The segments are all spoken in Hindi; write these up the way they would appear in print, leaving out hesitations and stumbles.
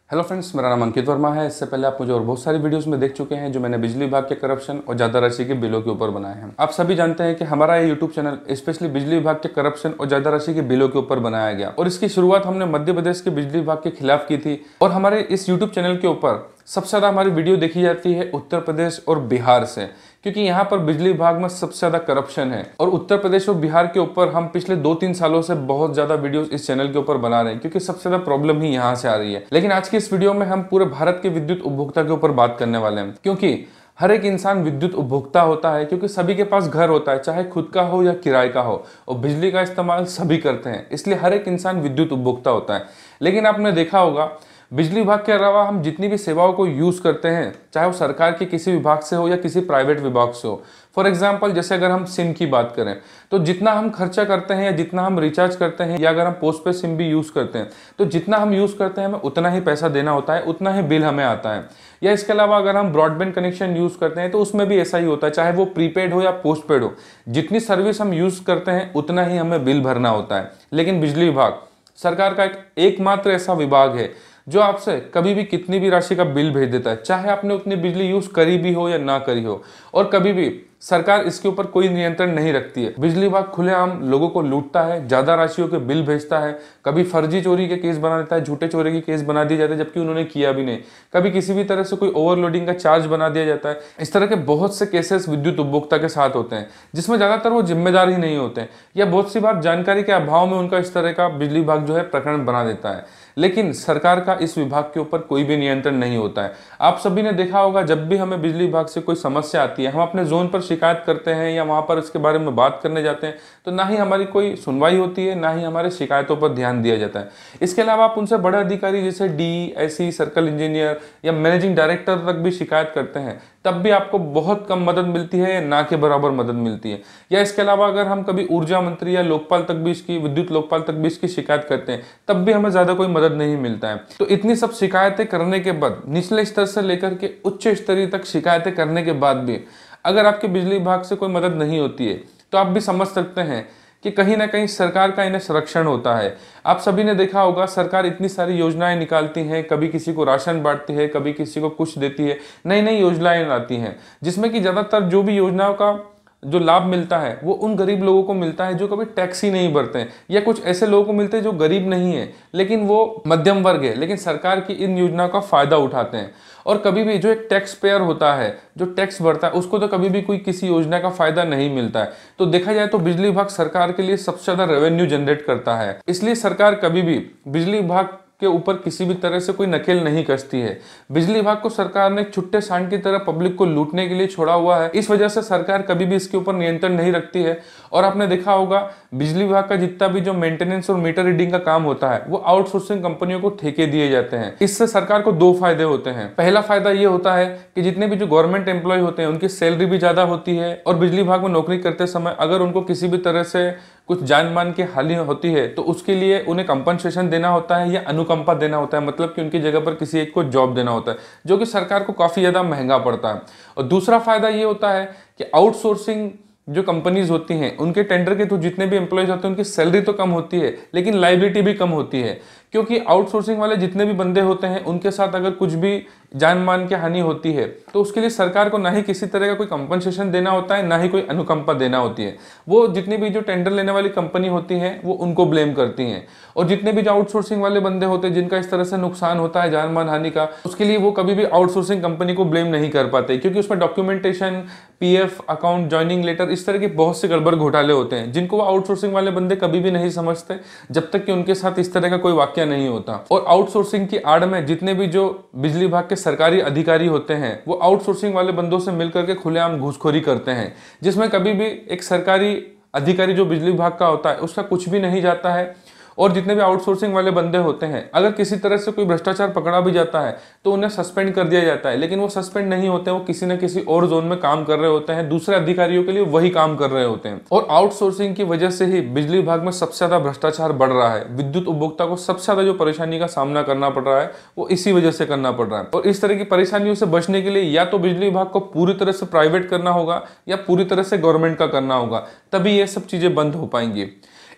हेलो फ्रेंड्स, मेरा नाम अंकित वर्मा है। इससे पहले आप मुझे और बहुत सारी वीडियोस में देख चुके हैं जो मैंने बिजली विभाग के करप्शन और ज़्यादा राशि के बिलों के ऊपर बनाए हैं। आप सभी जानते हैं कि हमारा ये यूट्यूब चैनल स्पेशली बिजली विभाग के करप्शन और ज़्यादा राशि के बिलों के ऊपर बनाया गया और इसकी शुरुआत हमने मध्य प्रदेश के बिजली विभाग के खिलाफ की थी। और हमारे इस यूट्यूब चैनल के ऊपर सबसे ज़्यादा हमारी वीडियो देखी जाती है उत्तर प्रदेश और बिहार से, क्योंकि यहाँ पर बिजली विभाग में सबसे ज़्यादा करप्शन है। और उत्तर प्रदेश और बिहार के ऊपर हम पिछले 2-3 सालों से बहुत ज़्यादा वीडियोस इस चैनल के ऊपर बना रहे हैं, क्योंकि सबसे ज़्यादा प्रॉब्लम ही यहाँ से आ रही है। लेकिन आज की इस वीडियो में हम पूरे भारत के विद्युत उपभोक्ता के ऊपर बात करने वाले हैं, क्योंकि हर एक इंसान विद्युत उपभोक्ता होता है, क्योंकि सभी के पास घर होता है, चाहे खुद का हो या किराए का हो, और बिजली का इस्तेमाल सभी करते हैं, इसलिए हर एक इंसान विद्युत उपभोक्ता होता है। लेकिन आपने देखा होगा, बिजली विभाग के अलावा हम जितनी भी सेवाओं को यूज़ करते हैं, चाहे वो सरकार के किसी विभाग से हो या किसी प्राइवेट विभाग से हो। फॉर एग्जाम्पल, जैसे अगर हम सिम की बात करें तो जितना हम खर्चा करते हैं या जितना हम रिचार्ज करते हैं, या अगर हम पोस्ट पेड सिम भी यूज़ करते हैं तो जितना हम यूज़ करते हैं हमें उतना ही पैसा देना होता है, उतना ही बिल हमें आता है। या इसके अलावा अगर हम ब्रॉडबैंड कनेक्शन यूज़ करते हैं तो उसमें भी ऐसा ही होता है, चाहे वो प्रीपेड हो या पोस्ट पेड हो, जितनी सर्विस हम यूज़ करते हैं उतना ही हमें बिल भरना होता है। लेकिन बिजली विभाग सरकार का एकमात्र ऐसा विभाग है जो आपसे कभी भी कितनी भी राशि का बिल भेज देता है, चाहे आपने उतनी बिजली यूज करी भी हो या ना करी हो, और कभी भी सरकार इसके ऊपर कोई नियंत्रण नहीं रखती है। बिजली विभाग खुलेआम लोगों को लूटता है, ज्यादा राशियों के बिल भेजता है, कभी फर्जी चोरी के केस बना देता है, झूठे चोरी के केस बना दिए जाते हैं जबकि उन्होंने किया भी नहीं, कभी किसी भी तरह से कोई ओवरलोडिंग का चार्ज बना दिया जाता है। इस तरह के बहुत से केसेस विद्युत उपभोक्ता के साथ होते हैं, जिसमें ज्यादातर वो जिम्मेदार ही नहीं होते हैं, या बहुत सी बार जानकारी के अभाव में उनका इस तरह का बिजली विभाग जो है प्रकरण बना देता है। लेकिन सरकार का इस विभाग के ऊपर कोई भी नियंत्रण नहीं होता है। आप सभी ने देखा होगा, जब भी हमें बिजली विभाग से कोई समस्या आती है, हम अपने जोन पर शिकायत करते हैं या वहां पर इसके बारे में बात करने जाते हैं, तो ना ही हमारी कोई सुनवाई होती है, ना ही हमारे शिकायतों पर ध्यान दिया जाता है। इसके अलावा आप उनसे बड़े अधिकारी जैसे डी, एसई, सर्कल इंजीनियर या मैनेजिंग डायरेक्टर तक भी शिकायत करते हैं, तब भी आपको बहुत कम मदद मिलती है या ना के बराबर मदद मिलती है। या इसके अलावा अगर हम कभी ऊर्जा मंत्री या लोकपाल तक भी इसकी, विद्युत लोकपाल तक भी इसकी शिकायत करते हैं, तब भी हमें ज्यादा कोई मदद नहीं मिलता है। तो इतनी सब शिकायतें करने के बाद, निचले स्तर से लेकर के उच्च स्तरीय तक शिकायतें करने के बाद भी अगर आपके बिजली विभाग से कोई मदद नहीं होती है, तो आप भी समझ सकते हैं कि कहीं ना कहीं सरकार का इन्हें संरक्षण होता है। आप सभी ने देखा होगा, सरकार इतनी सारी योजनाएं निकालती हैं, कभी किसी को राशन बांटती है, कभी किसी को कुछ देती है, नई नई योजनाएं लाती हैं, जिसमें कि ज्यादातर जो भी योजनाओं का जो लाभ मिलता है वो उन गरीब लोगों को मिलता है जो कभी टैक्स ही नहीं भरते हैं, या कुछ ऐसे लोगों को मिलते हैं जो गरीब नहीं है लेकिन वो मध्यम वर्ग है, लेकिन सरकार की इन योजनाओं का फायदा उठाते हैं। और कभी भी जो एक टैक्स पेयर होता है, जो टैक्स भरता है, उसको तो कभी भी कोई किसी योजना का फायदा नहीं मिलता है। तो देखा जाए तो बिजली विभाग सरकार के लिए सबसे ज्यादा रेवेन्यू जनरेट करता है, इसलिए सरकार कभी भी बिजली विभाग के ऊपर किसी भी तरह से कोई नकेल नहीं कसती है। बिजली विभाग को सरकार ने छुट्टे सांड की तरह पब्लिक को लूटने के लिए छोड़ा हुआ है, इस वजह से सरकार कभी भी इसके ऊपर नियंत्रण नहीं रखती है। और आपने देखा होगा, बिजली विभाग का जितना भी जो मेंटेनेंस और मीटर रीडिंग का काम होता है वो आउटसोर्सिंग कंपनियों को ठेके दिए जाते हैं। इससे सरकार को दो फायदे होते हैं। पहला फायदा ये होता है कि जितने भी जो गवर्नमेंट एम्प्लॉय होते हैं उनकी सैलरी भी ज्यादा होती है, और बिजली विभाग में नौकरी करते समय अगर उनको किसी भी तरह से कुछ जान मान की हानि होती है तो उसके लिए उन्हें कंपनसेशन देना होता है या अनुकंपा देना होता है, मतलब कि उनकी जगह पर किसी एक को जॉब देना होता है, जो कि सरकार को काफी ज्यादा महंगा पड़ता है। और दूसरा फायदा ये होता है कि आउटसोर्सिंग जो कंपनीज होती हैं उनके टेंडर के थ्रू जितने भी एम्प्लॉयज होते हैं उनकी सैलरी तो कम होती है, लेकिन लायबिलिटी भी कम होती है, क्योंकि आउटसोर्सिंग वाले जितने भी बंदे होते हैं उनके साथ अगर कुछ भी जान मान की हानि होती है तो उसके लिए सरकार को ना ही किसी तरह का कोई कंपनसेशन देना होता है, ना ही कोई अनुकंपा देना होती है। वो जितनी भी जो टेंडर लेने वाली कंपनी होती है वो उनको ब्लेम करती हैं, और जितने भी जो आउटसोर्सिंग वाले बंदे होते हैं जिनका इस तरह से नुकसान होता है जान मान हानि का, उसके लिए वो कभी भी आउटसोर्सिंग कंपनी को ब्लेम नहीं कर पाते, क्योंकि उसमें documentation, PF account, joining letter, इस तरह के बहुत से गड़बड़ घोटाले होते हैं जिनको वो आउटसोर्सिंग वाले बंदे कभी भी नहीं समझते जब तक कि उनके साथ इस तरह का कोई वाकया नहीं होता। और आउटसोर्सिंग की आड़ में जितने भी जो बिजली विभाग के सरकारी अधिकारी होते हैं वो आउटसोर्सिंग वाले बंदों से मिलकर के खुलेआम घूसखोरी करते हैं, जिसमें कभी भी एक सरकारी अधिकारी जो बिजली विभाग का होता है उसका कुछ भी नहीं जाता है। और जितने भी आउटसोर्सिंग वाले बंदे होते हैं, अगर किसी तरह से कोई भ्रष्टाचार पकड़ा भी जाता है तो उन्हें सस्पेंड कर दिया जाता है, लेकिन वो सस्पेंड नहीं होते, वो किसी न किसी और जोन में काम कर रहे होते हैं, दूसरे अधिकारियों के लिए वही काम कर रहे होते हैं। और आउटसोर्सिंग की वजह से ही बिजली विभाग में सबसे ज्यादा भ्रष्टाचार बढ़ रहा है। विद्युत उपभोक्ता को सबसे ज्यादा जो परेशानी का सामना करना पड़ रहा है वो इसी वजह से करना पड़ रहा है। और इस तरह की परेशानियों से बचने के लिए या तो बिजली विभाग को पूरी तरह से प्राइवेट करना होगा या पूरी तरह से गवर्नमेंट का करना होगा, तभी ये सब चीजें बंद हो पाएंगी।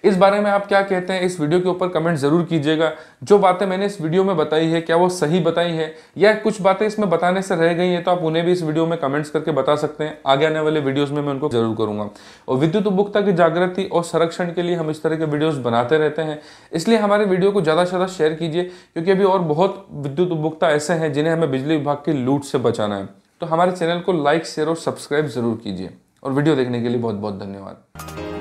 इस बारे में आप क्या कहते हैं, इस वीडियो के ऊपर कमेंट जरूर कीजिएगा। जो बातें मैंने इस वीडियो में बताई है क्या वो सही बताई है, या कुछ बातें इसमें बताने से रह गई हैं तो आप उन्हें भी इस वीडियो में कमेंट्स करके बता सकते हैं। आगे आने वाले वीडियोस में मैं उनको जरूर करूंगा। और विद्युत उपभोक्ता की जागृति और संरक्षण के लिए हम इस तरह के वीडियोस बनाते रहते हैं, इसलिए हमारे वीडियो को ज़्यादा से ज़्यादा शेयर कीजिए, क्योंकि अभी और बहुत विद्युत उपभोक्ता ऐसे हैं जिन्हें हमें बिजली विभाग की लूट से बचाना है। तो हमारे चैनल को लाइक, शेयर और सब्सक्राइब जरूर कीजिए। और वीडियो देखने के लिए बहुत बहुत धन्यवाद।